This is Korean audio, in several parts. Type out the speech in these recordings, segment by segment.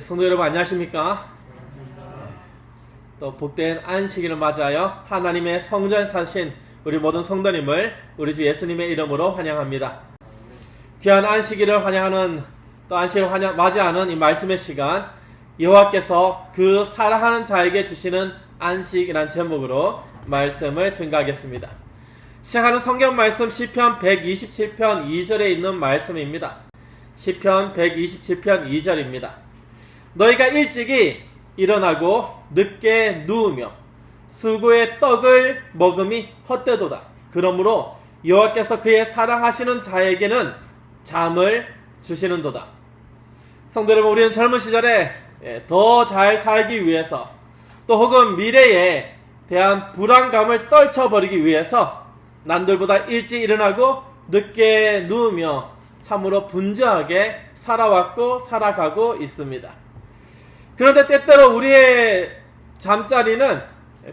성도 여러분 안녕하십니까? 또 복된 안식일을 맞이하여 하나님의 성전에 사신 우리 모든 성도님을 우리 주 예수님의 이름으로 환영합니다. 귀한 안식일을 환영하는 또 안식일을 맞이하는 이 말씀의 시간, 여호와께서 그 사랑하는 자에게 주시는 안식이라는 제목으로 말씀을 증거하겠습니다. 시작하는 성경 말씀 시편 127편 2절에 있는 말씀입니다. 시편 127편 2절입니다. 너희가 일찍이 일어나고 늦게 누우며 수고의 떡을 먹음이 헛되도다. 그러므로 여호와께서 그의 사랑하시는 자에게는 잠을 주시는도다. 성도 여러분, 우리는 젊은 시절에 더 잘 살기 위해서 또 혹은 미래에 대한 불안감을 떨쳐버리기 위해서 남들보다 일찍 일어나고 늦게 누우며 참으로 분주하게 살아왔고 살아가고 있습니다. 그런데 때때로 우리의 잠자리는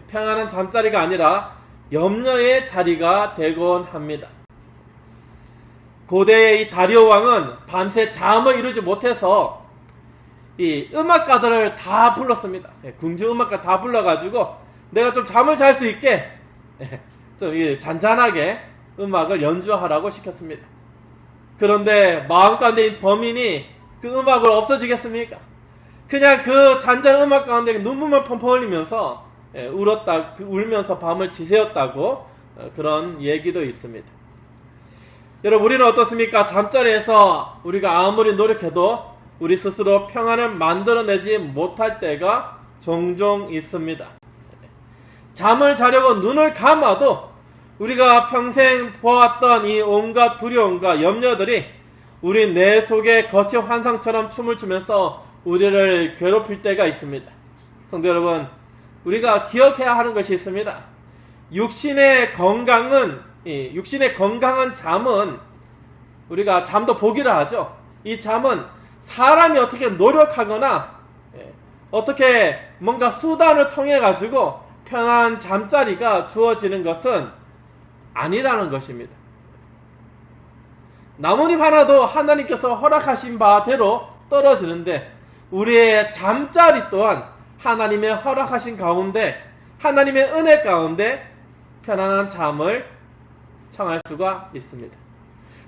평안한 잠자리가 아니라 염려의 자리가 되곤 합니다. 고대의 이 다리오 왕은 밤새 잠을 이루지 못해서 이 음악가들을 다 불렀습니다. 궁중 음악가 다 불러가지고 내가 좀 잠을 잘 수 있게 좀 잔잔하게 음악을 연주하라고 시켰습니다. 그런데 마음 가운데 있는 범인이 그 음악을 없어지겠습니까? 그냥 그 잔잔한 음악 가운데 눈물만 펑펑 흘리면서 울면서 밤을 지새웠다고 그런 얘기도 있습니다. 여러분, 우리는 어떻습니까? 잠자리에서 우리가 아무리 노력해도 우리 스스로 평안을 만들어내지 못할 때가 종종 있습니다. 잠을 자려고 눈을 감아도 우리가 평생 보았던 이 온갖 두려움과 염려들이 우리 뇌 속에 거친 환상처럼 춤을 추면서 우리를 괴롭힐 때가 있습니다. 성도 여러분, 우리가 기억해야 하는 것이 있습니다. 육신의 건강한 잠은 우리가 잠도 복이라 하죠. 이 잠은 사람이 어떻게 노력하거나 어떻게 뭔가 수단을 통해 가지고 편한 잠자리가 주어지는 것은 아니라는 것입니다. 나뭇잎 하나도 하나님께서 허락하신 바대로 떨어지는데 우리의 잠자리 또한 하나님의 허락하신 가운데, 하나님의 은혜 가운데 편안한 잠을 청할 수가 있습니다.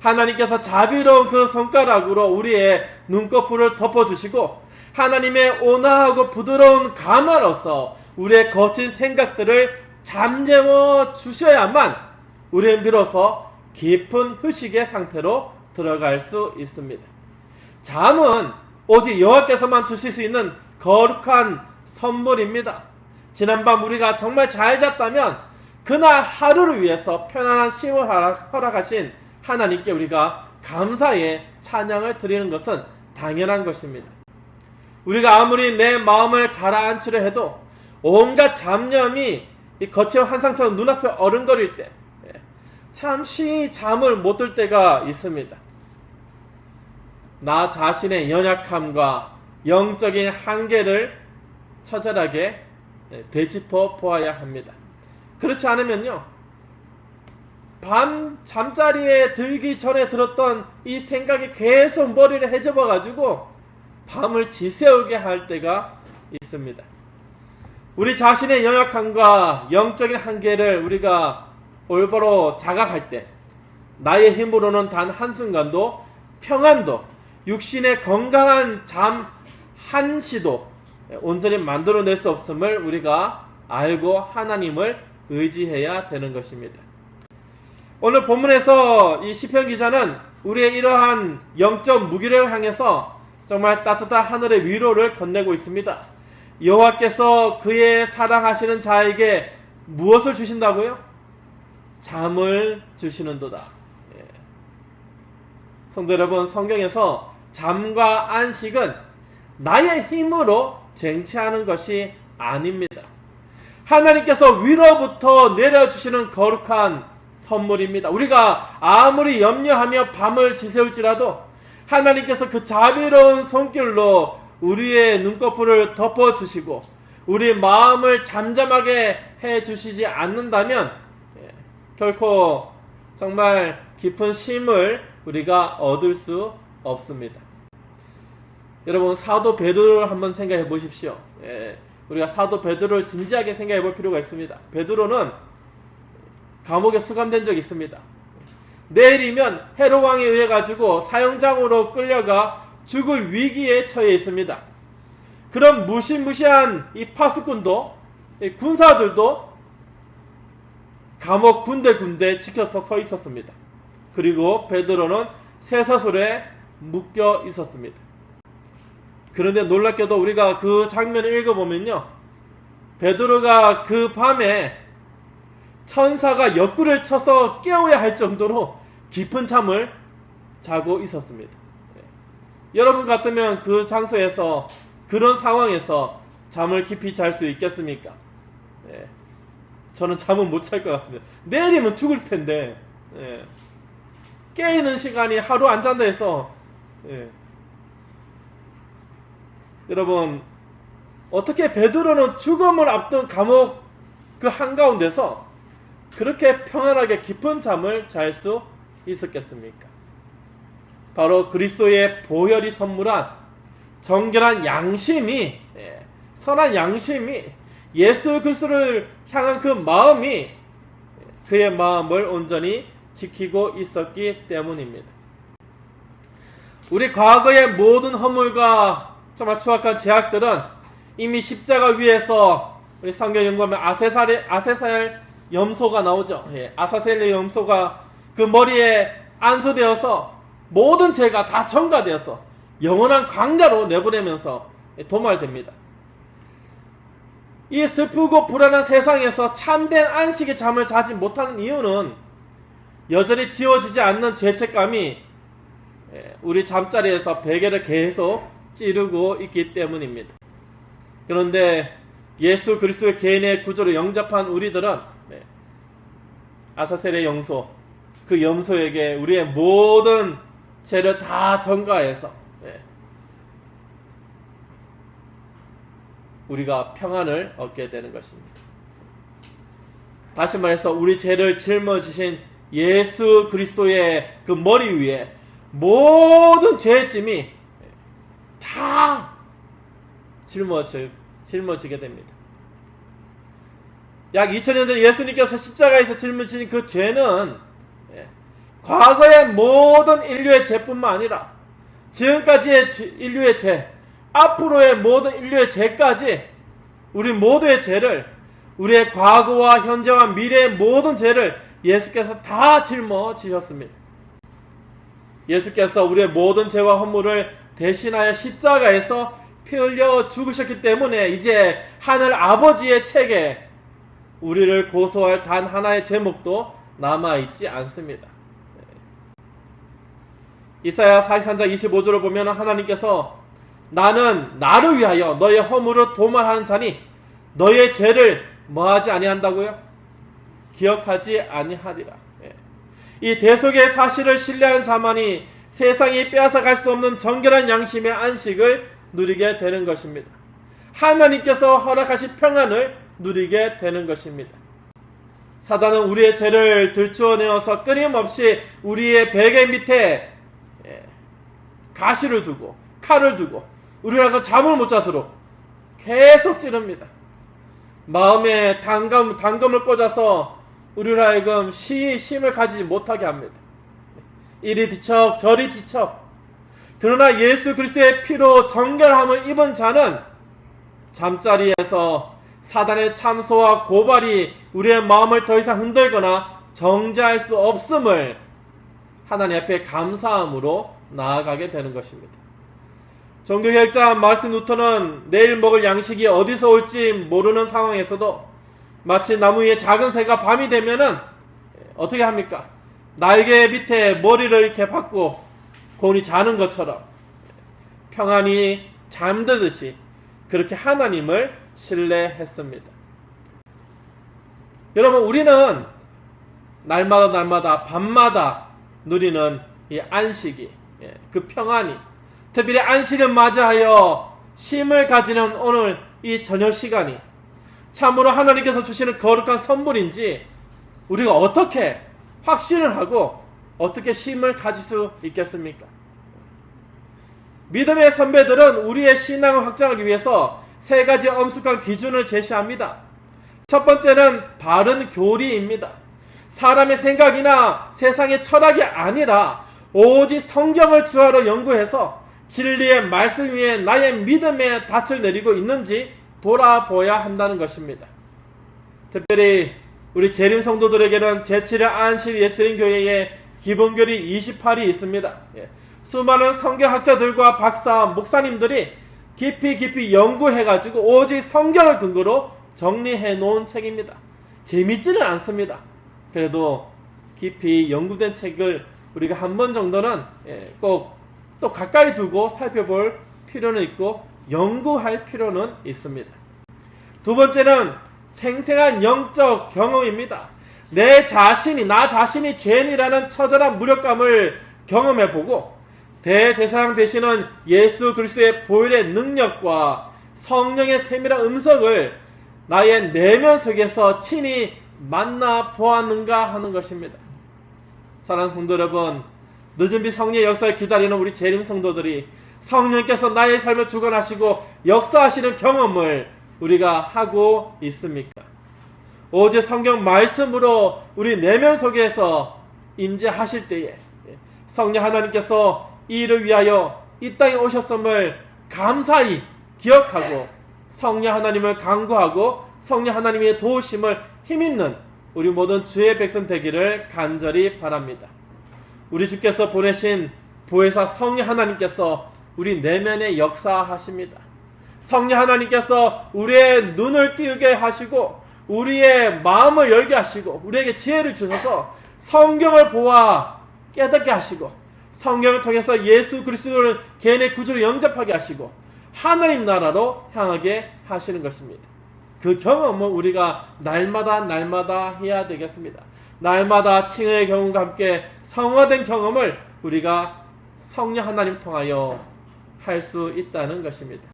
하나님께서 자비로운 그 손가락으로 우리의 눈꺼풀을 덮어주시고 하나님의 온화하고 부드러운 가마로서 우리의 거친 생각들을 잠재워 주셔야만 우리는 비로소 깊은 휴식의 상태로 들어갈 수 있습니다. 잠은 오직 여호와께서만 주실 수 있는 거룩한 선물입니다. 지난밤 우리가 정말 잘 잤다면 그날 하루를 위해서 편안한 쉼을 허락하신 하나님께 우리가 감사의 찬양을 드리는 것은 당연한 것입니다. 우리가 아무리 내 마음을 가라앉히려 해도 온갖 잡념이 거친 환상처럼 눈앞에 어른거릴 때 잠시 잠을 못 들 때가 있습니다. 나 자신의 연약함과 영적인 한계를 처절하게 되짚어 보아야 합니다. 그렇지 않으면요, 밤 잠자리에 들기 전에 들었던 이 생각이 계속 머리를 헤집어 가지고 밤을 지새우게 할 때가 있습니다. 우리 자신의 연약함과 영적인 한계를 우리가 올바로 자각할 때 나의 힘으로는 단 한순간도 평안도 육신의 건강한 잠 한시도 온전히 만들어낼 수 없음을 우리가 알고 하나님을 의지해야 되는 것입니다. 오늘 본문에서 이 시편 기자는 우리의 이러한 영적 무기력을 향해서 정말 따뜻한 하늘의 위로를 건네고 있습니다. 여호와께서 그의 사랑하시는 자에게 무엇을 주신다고요? 잠을 주시는도다. 성도 여러분, 성경에서 잠과 안식은 나의 힘으로 쟁취하는 것이 아닙니다. 하나님께서 위로부터 내려주시는 거룩한 선물입니다. 우리가 아무리 염려하며 밤을 지새울지라도 하나님께서 그 자비로운 손길로 우리의 눈꺼풀을 덮어주시고 우리 마음을 잠잠하게 해주시지 않는다면 결코 정말 깊은 쉼을 우리가 얻을 수 없습니다. 여러분, 사도 베드로를 한번 생각해 보십시오. 우리가 사도 베드로를 진지하게 생각해 볼 필요가 있습니다. 베드로는 감옥에 수감된 적이 있습니다. 내일이면 헤롯 왕에 의해 가지고 사형장으로 끌려가 죽을 위기에 처해 있습니다. 그런 무시무시한 이 파수꾼도, 이 군사들도 감옥 군데 지켜서 서 있었습니다. 그리고 베드로는 쇠사슬에 묶여 있었습니다. 그런데 놀랍게도 우리가 그 장면을 읽어보면요, 베드로가 그 밤에 천사가 옆구리를 쳐서 깨워야 할 정도로 깊은 잠을 자고 있었습니다. 여러분 같으면 그 장소에서, 그런 상황에서 잠을 깊이 잘 수 있겠습니까? 저는 잠은 못 잘 것 같습니다. 내일이면 죽을 텐데, 깨있는 시간이 하루 안 잔다 해서, 여러분, 어떻게 베드로는 죽음을 앞둔 감옥 그 한가운데서 그렇게 평안하게 깊은 잠을 잘 수 있었겠습니까? 바로 그리스도의 보혈이 선물한 정결한 양심이, 선한 양심이, 예수 그리스도를 향한 그 마음이 그의 마음을 온전히 지키고 있었기 때문입니다. 우리 과거의 모든 허물과 정말 추악한 죄악들은 이미 십자가 위에서, 우리 성경 연구하면 아세살 염소가 나오죠. 아사셀의 염소가 그 머리에 안수되어서 모든 죄가 다 전가되어서 영원한 광자로 내보내면서 도말됩니다. 이 슬프고 불안한 세상에서 참된 안식의 잠을 자지 못하는 이유는 여전히 지워지지 않는 죄책감이 우리 잠자리에서 베개를 계속 찌르고 있기 때문입니다. 그런데 예수 그리스도의 개인의 구조를 영접한 우리들은 아사셀의 염소, 그 염소에게 우리의 모든 죄를 다 전가해서 우리가 평안을 얻게 되는 것입니다. 다시 말해서 우리 죄를 짊어지신 예수 그리스도의 그 머리 위에 모든 죄의 짐이 다 짊어지게 됩니다. 약 2000년 전 예수님께서 십자가에서 짊어지신 그 죄는 과거의 모든 인류의 죄뿐만 아니라 지금까지의 인류의 죄, 앞으로의 모든 인류의 죄까지, 우리 모두의 죄를, 우리의 과거와 현재와 미래의 모든 죄를 예수께서 다 짊어지셨습니다. 예수께서 우리의 모든 죄와 허물을 대신하여 십자가에서 피 흘려 죽으셨기 때문에 이제 하늘 아버지의 책에 우리를 고소할 단 하나의 제목도 남아있지 않습니다. 이사야 43장 25절을 보면 하나님께서 나는 나를 위하여 너의 허물을 도말하는 자니 너의 죄를 뭐하지 아니한다고요? 기억하지 아니하리라. 이 대속의 사실을 신뢰하는 자만이 세상이 빼앗아갈 수 없는 정결한 양심의 안식을 누리게 되는 것입니다. 하나님께서 허락하신 평안을 누리게 되는 것입니다. 사단은 우리의 죄를 들추어내어서 끊임없이 우리의 베개 밑에 가시를 두고 칼을 두고 우리가 잠을 못 자도록 계속 찌릅니다. 마음에 단검을 꽂아서 우리를 하여금 심을 가지지 못하게 합니다. 이리 뒤척 저리 뒤척. 그러나 예수 그리스도의 피로 정결함을 입은 자는 잠자리에서 사단의 참소와 고발이 우리의 마음을 더 이상 흔들거나 정죄할 수 없음을 하나님 앞에 감사함으로 나아가게 되는 것입니다. 종교개혁자 마르틴 루터는 내일 먹을 양식이 어디서 올지 모르는 상황에서도 마치 나무 위에 작은 새가 밤이 되면은 어떻게 합니까? 날개 밑에 머리를 이렇게 박고 곤히 자는 것처럼 평안히 잠들듯이 그렇게 하나님을 신뢰했습니다. 여러분, 우리는 날마다 밤마다 누리는 이 안식이, 그 평안이, 특별히 안식을 맞이하여 쉼을 가지는 오늘 이 저녁 시간이 참으로 하나님께서 주시는 거룩한 선물인지 우리가 어떻게 확신을 하고 어떻게 쉼을 가질 수 있겠습니까? 믿음의 선배들은 우리의 신앙을 확장하기 위해서 세 가지 엄숙한 기준을 제시합니다. 첫 번째는 바른 교리입니다. 사람의 생각이나 세상의 철학이 아니라 오직 성경을 주하로 연구해서 진리의 말씀 위에 나의 믿음의 닻을 내리고 있는지 돌아보아야 한다는 것입니다. 특별히 우리 재림 성도들에게는 제7일 안식 예수님 교회에 기본교리 28이 있습니다. 수많은 성경학자들과 박사, 목사님들이 깊이 연구해가지고 오직 성경을 근거로 정리해 놓은 책입니다. 재밌지는 않습니다. 그래도 깊이 연구된 책을 우리가 한 번 정도는 꼭 또 가까이 두고 살펴볼 필요는 있고 연구할 필요는 있습니다. 두 번째는 생생한 영적 경험입니다. 나 자신이 죄인이라는 처절한 무력감을 경험해보고 대제사장 되시는 예수 그리스도의 보혈의 능력과 성령의 세밀한 음성을 나의 내면 속에서 친히 만나 보았는가 하는 것입니다. 사랑하는 성도 여러분, 늦은 빛 성령의 역사를 기다리는 우리 재림 성도들이 성령께서 나의 삶을 주관하시고 역사하시는 경험을 우리가 하고 있습니까? 오직 성경 말씀으로 우리 내면 속에서 임재하실 때에 성령 하나님께서 이 일을 위하여 이 땅에 오셨음을 감사히 기억하고 성령 하나님을 간구하고 성령 하나님의 도우심을 힘있는 우리 모든 주의 백성 되기를 간절히 바랍니다. 우리 주께서 보내신 보혜사 성령 하나님께서 우리 내면에 역사하십니다. 성령 하나님께서 우리의 눈을 띄우게 하시고 우리의 마음을 열게 하시고 우리에게 지혜를 주셔서 성경을 보아 깨닫게 하시고 성경을 통해서 예수 그리스도를 개인의 구주로 영접하게 하시고 하나님 나라로 향하게 하시는 것입니다. 그 경험은 우리가 날마다 해야 되겠습니다. 날마다 칭의의 경험과 함께 성화된 경험을 우리가 성령 하나님 통하여 할 수 있다는 것입니다.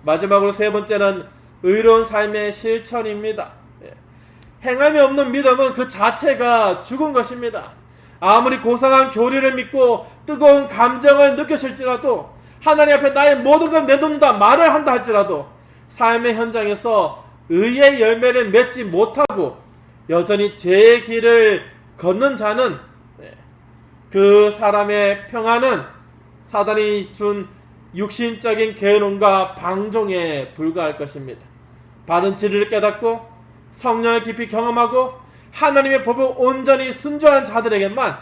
마지막으로 세 번째는 의로운 삶의 실천입니다. 행함이 없는 믿음은 그 자체가 죽은 것입니다. 아무리 고상한 교리를 믿고 뜨거운 감정을 느끼실지라도 하나님 앞에 나의 모든 걸 내놓는다 말을 한다 할지라도 삶의 현장에서 의의 열매를 맺지 못하고 여전히 죄의 길을 걷는 자는 그 사람의 평안은 사단이 준 육신적인 계획론과 방종에 불과할 것입니다. 바른 진리를 깨닫고 성령을 깊이 경험하고 하나님의 법을 온전히 순종한 자들에게만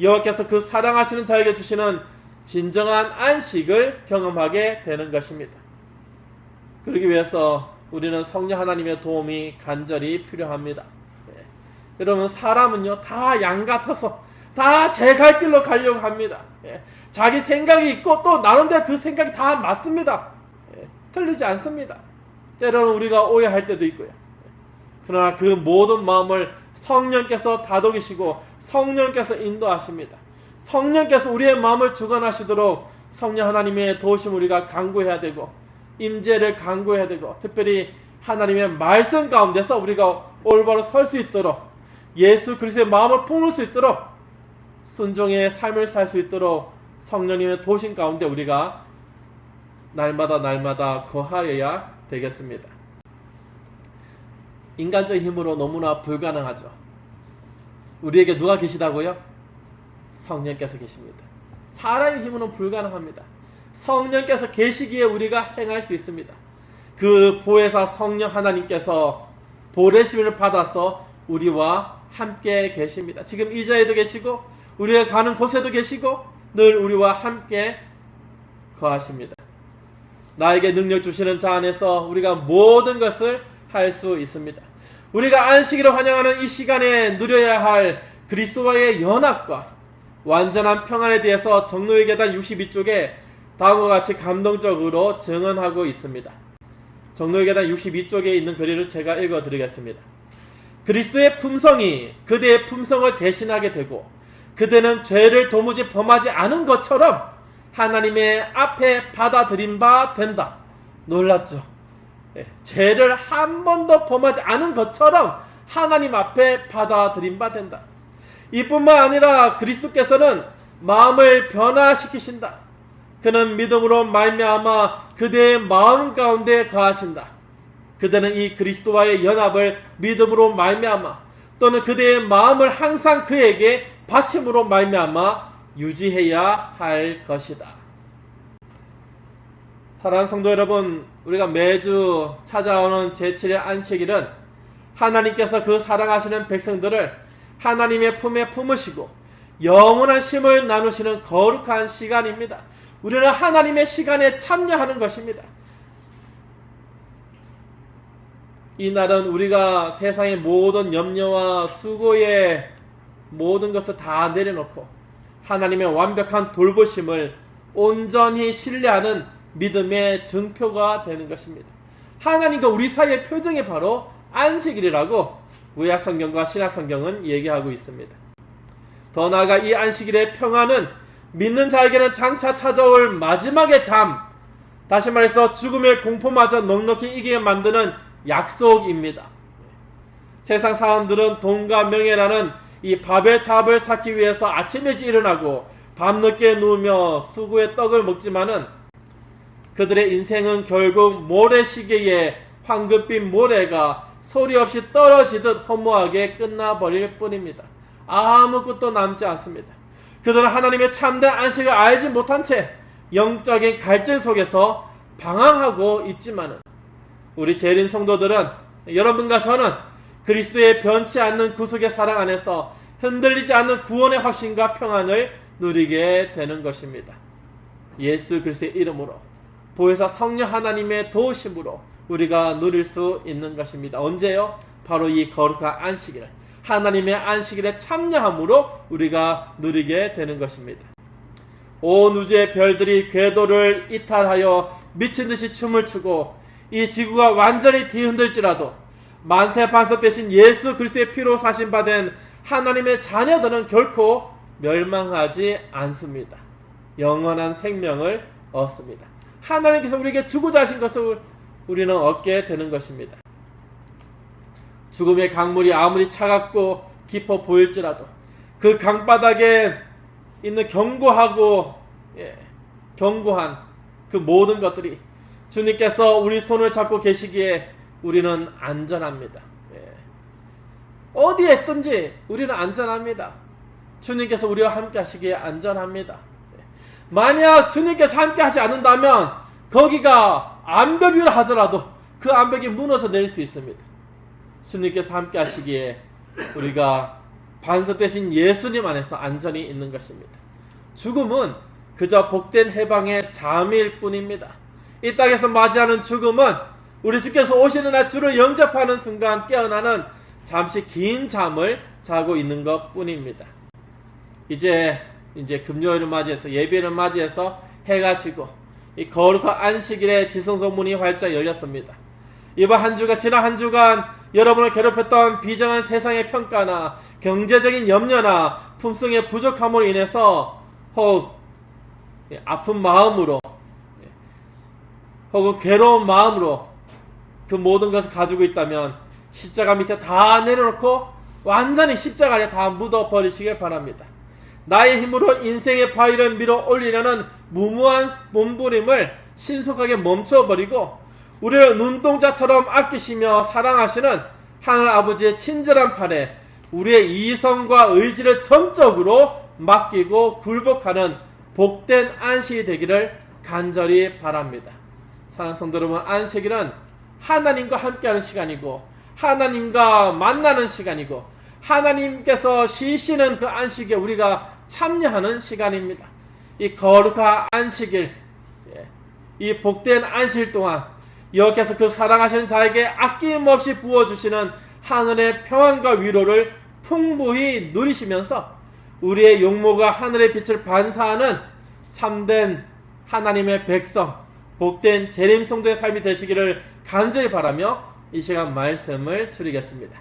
여호와께서 그 사랑하시는 자에게 주시는 진정한 안식을 경험하게 되는 것입니다. 그러기 위해서 우리는 성령 하나님의 도움이 간절히 필요합니다. 여러분, 사람은요 다 양 같아서 다 제 갈 길로 가려고 합니다. 자기 생각이 있고 또 나름대로 그 생각이 다 맞습니다. 틀리지 않습니다. 때로는 우리가 오해할 때도 있고요. 그러나 그 모든 마음을 성령께서 다독이시고 성령께서 인도하십니다. 성령께서 우리의 마음을 주관하시도록 성령 하나님의 도우심 우리가 간구해야 되고 임재를 간구해야 되고 특별히 하나님의 말씀 가운데서 우리가 올바로 설 수 있도록 예수 그리스도의 마음을 품을 수 있도록 순종의 삶을 살 수 있도록 성령님의 도우심 가운데 우리가 날마다 거하여야 되겠습니다. 인간적인 힘으로 너무나 불가능하죠. 우리에게 누가 계시다고요? 성령께서 계십니다. 사람의 힘으로는 불가능합니다. 성령께서 계시기에 우리가 행할 수 있습니다. 그 보혜사 성령 하나님께서 보내심을 받아서 우리와 함께 계십니다. 지금 이 자리에도 계시고 우리가 가는 곳에도 계시고 늘 우리와 함께 거하십니다. 나에게 능력 주시는 자 안에서 우리가 모든 것을 할 수 있습니다. 우리가 안식일을 환영하는 이 시간에 누려야 할 그리스도와의 연합과 완전한 평안에 대해서 정로의 계단 62쪽에 다음과 같이 감동적으로 증언하고 있습니다. 정로의 계단 62쪽에 있는 글을 제가 읽어드리겠습니다. 그리스도의 품성이 그대의 품성을 대신하게 되고 그대는 죄를 도무지 범하지 않은 것처럼 하나님의 앞에 받아들인 바 된다. 놀랍죠? 죄를 한 번도 범하지 않은 것처럼 하나님 앞에 받아들인 바 된다. 이뿐만 아니라 그리스도께서는 마음을 변화시키신다. 그는 믿음으로 말미암아 그대의 마음 가운데 거하신다. 그대는 이 그리스도와의 연합을 믿음으로 말미암아 또는 그대의 마음을 항상 그에게 바침으로 말미암아 유지해야 할 것이다. 사랑하는 성도 여러분, 우리가 매주 찾아오는 제7일 안식일은 하나님께서 그 사랑하시는 백성들을 하나님의 품에 품으시고 영원한 쉼을 나누시는 거룩한 시간입니다. 우리는 하나님의 시간에 참여하는 것입니다. 이 날은 우리가 세상의 모든 염려와 수고의 모든 것을 다 내려놓고 하나님의 완벽한 돌보심을 온전히 신뢰하는 믿음의 증표가 되는 것입니다. 하나님과 우리 사이의 표정이 바로 안식일이라고 구약성경과 신약성경은 얘기하고 있습니다. 더 나아가 이 안식일의 평안은 믿는 자에게는 장차 찾아올 마지막의 잠, 다시 말해서 죽음의 공포마저 넉넉히 이기게 만드는 약속입니다. 세상 사람들은 돈과 명예라는 이 바벨탑을 쌓기 위해서 아침 일찍 일어나고 밤늦게 누우며 수고의 떡을 먹지만은 그들의 인생은 결국 모래시계에 황급빛 모래가 소리 없이 떨어지듯 허무하게 끝나버릴 뿐입니다. 아무것도 남지 않습니다. 그들은 하나님의 참된 안식을 알지 못한 채 영적인 갈증 속에서 방황하고 있지만은 우리 재림 성도들은, 여러분과 저는 그리스도의 변치 않는 구속의 사랑 안에서 흔들리지 않는 구원의 확신과 평안을 누리게 되는 것입니다. 예수 그리스도의 이름으로, 보혜사 성령 하나님의 도우심으로 우리가 누릴 수 있는 것입니다. 언제요? 바로 이 거룩한 안식일, 하나님의 안식일에 참여함으로 우리가 누리게 되는 것입니다. 온 우주의 별들이 궤도를 이탈하여 미친듯이 춤을 추고 이 지구가 완전히 뒤흔들지라도 만세 반석 대신 예수 그리스도의 피로 사신받은 하나님의 자녀들은 결코 멸망하지 않습니다. 영원한 생명을 얻습니다. 하나님께서 우리에게 주고자 하신 것을 우리는 얻게 되는 것입니다. 죽음의 강물이 아무리 차갑고 깊어 보일지라도 그 강바닥에 있는 견고한 그 모든 것들이 주님께서 우리 손을 잡고 계시기에 우리는 안전합니다. 어디에 있든지 우리는 안전합니다. 주님께서 우리와 함께 하시기에 안전합니다. 만약 주님께서 함께 하지 않는다면 거기가 암벽이라 하더라도 그 암벽이 무너져 내릴 수 있습니다. 주님께서 함께 하시기에 우리가 반석 대신 예수님 안에서 안전히 있는 것입니다. 죽음은 그저 복된 해방의 잠일 뿐입니다. 이 땅에서 맞이하는 죽음은 우리 주께서 오시는 날 주를 영접하는 순간 깨어나는 잠시 긴 잠을 자고 있는 것 뿐입니다. 이제 금요일을 맞이해서, 예배를 맞이해서 해가 지고 이 거룩한 안식일의 지성소문이 활짝 열렸습니다. 지난 한 주간 여러분을 괴롭혔던 비정한 세상의 평가나 경제적인 염려나 품성의 부족함으로 인해서 혹 아픈 마음으로 혹은 괴로운 마음으로 그 모든 것을 가지고 있다면 십자가 밑에 다 내려놓고 완전히 십자가 아래 다 묻어버리시길 바랍니다. 나의 힘으로 인생의 바위를 밀어 올리려는 무모한 몸부림을 신속하게 멈춰버리고 우리를 눈동자처럼 아끼시며 사랑하시는 하늘 아버지의 친절한 팔에 우리의 이성과 의지를 전적으로 맡기고 굴복하는 복된 안식이 되기를 간절히 바랍니다. 사랑하는 성도 여러분, 안식일은 하나님과 함께하는 시간이고 하나님과 만나는 시간이고 하나님께서 쉬시는 그 안식에 우리가 참여하는 시간입니다. 이 거룩한 안식일, 이 복된 안식일 동안 여호와께서 그 사랑하시는 자에게 아낌없이 부어주시는 하늘의 평안과 위로를 풍부히 누리시면서 우리의 용모가 하늘의 빛을 반사하는 참된 하나님의 백성, 복된 재림 성도의 삶이 되시기를 간절히 바라며 이 시간 말씀을 드리겠습니다.